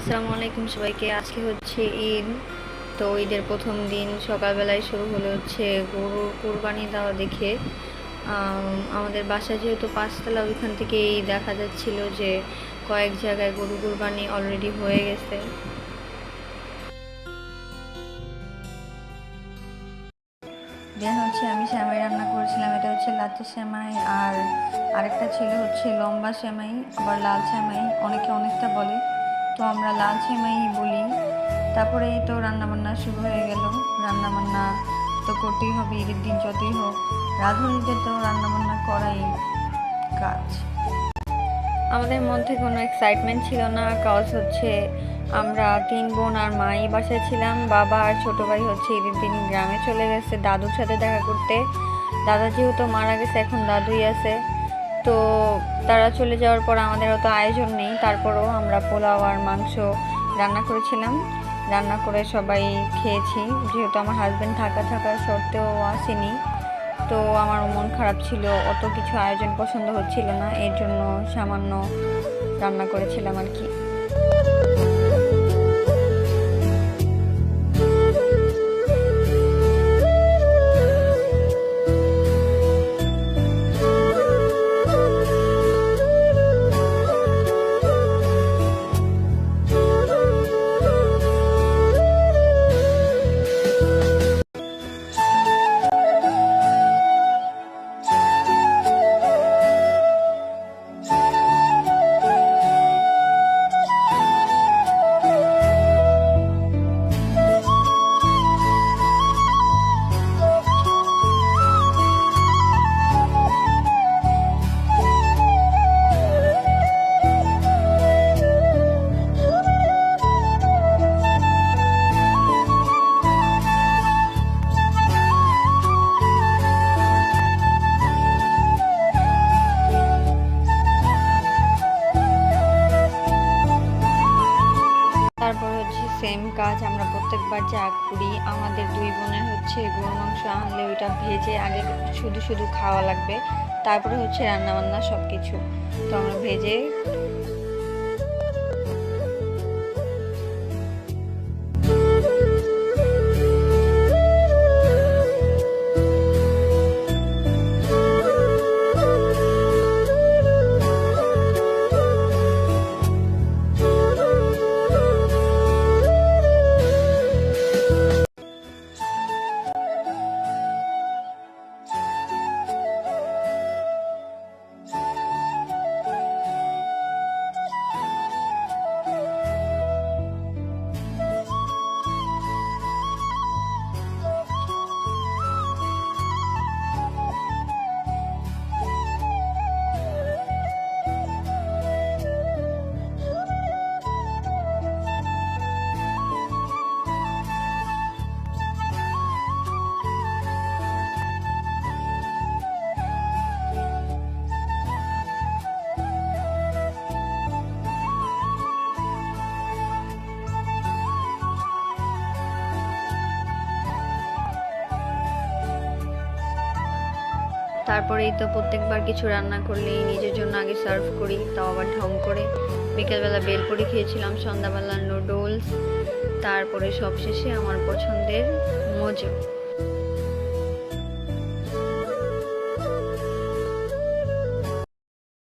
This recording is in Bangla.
আসসালামু আলাইকুম সবাইকে। আজকে হচ্ছে ঈদ। তো ঈদের প্রথম দিন সকালবেলায় শুরু হলো হচ্ছে গরুর কোরবানি দেওয়া দেখে। আমাদের বাসা যেহেতু পাঁচতলা, ওইখান থেকেই দেখা যাচ্ছিল যে কয়েক জায়গায় গরু কোরবানি অলরেডি হয়ে গেছে। দেন হচ্ছে আমি সেমাই রান্না করেছিলাম। এটা হচ্ছে লাচ্চা সেমাই, আর আরেকটা ছিল হচ্ছে লম্বা সেমাই, আবার লাল সেমাই অনেকে অনেকটা বলে, তো আমরা লাল সেমাই বলি। তারপরে এই তো রান্নাবান্না শুরু হয়ে গেল। রান্নাবান্না তো করতেই হবে, ঈদের দিন যতই হোক রাঁধুনিদের তো রান্নাবান্না করাই কাজ। আমাদের মধ্যে কোনো এক্সাইটমেন্ট ছিল না, কাজ হচ্ছে আমরা 3 বোন আর মাই বাসায় ছিলাম। বাবা আর ছোটো ভাই হচ্ছে ঈদের দিন গ্রামে চলে গেছে দাদুর সাথে দেখা করতে। দাদা যেহেতু মারা গেছে, এখন দাদুই আছে। তো তারা চলে যাওয়ার পর আমাদের অত আয়োজন নেই, তারপরেও আমরা পোলাও আর মাংস রান্না করেছিলাম। রান্না করে সবাই খেয়েছি, যেহেতু আমার হাজব্যান্ড থাকার সত্ত্বেও আসেনি। তো আমার মন খারাপ ছিল, অত কিছু আয়োজন পছন্দ হচ্ছিল না, এর জন্য সামান্য রান্না করেছিলাম আর কি। তারপর হচ্ছে সেম কাজ আমরা প্রত্যেকবার যা করি, আমাদের 2 বোনের হচ্ছে গরুর মাংস আনলে ওইটা ভেজে আগে শুধু শুধু খাওয়া লাগবে, তারপরে হচ্ছে রান্নাবান্না সব কিছু। তো আমরা ভেজে তারপরেই তো প্রত্যেকবার কিছু রান্না করলেই নিজের জন্য আগে সার্ভ করি, তাও আবার ঢং করে। বিকেলবেলা বেলপুরি খেয়েছিলাম, সন্ধ্যাবেলা নুডলস, তারপরে সবশেষে আমার পছন্দের মোজো।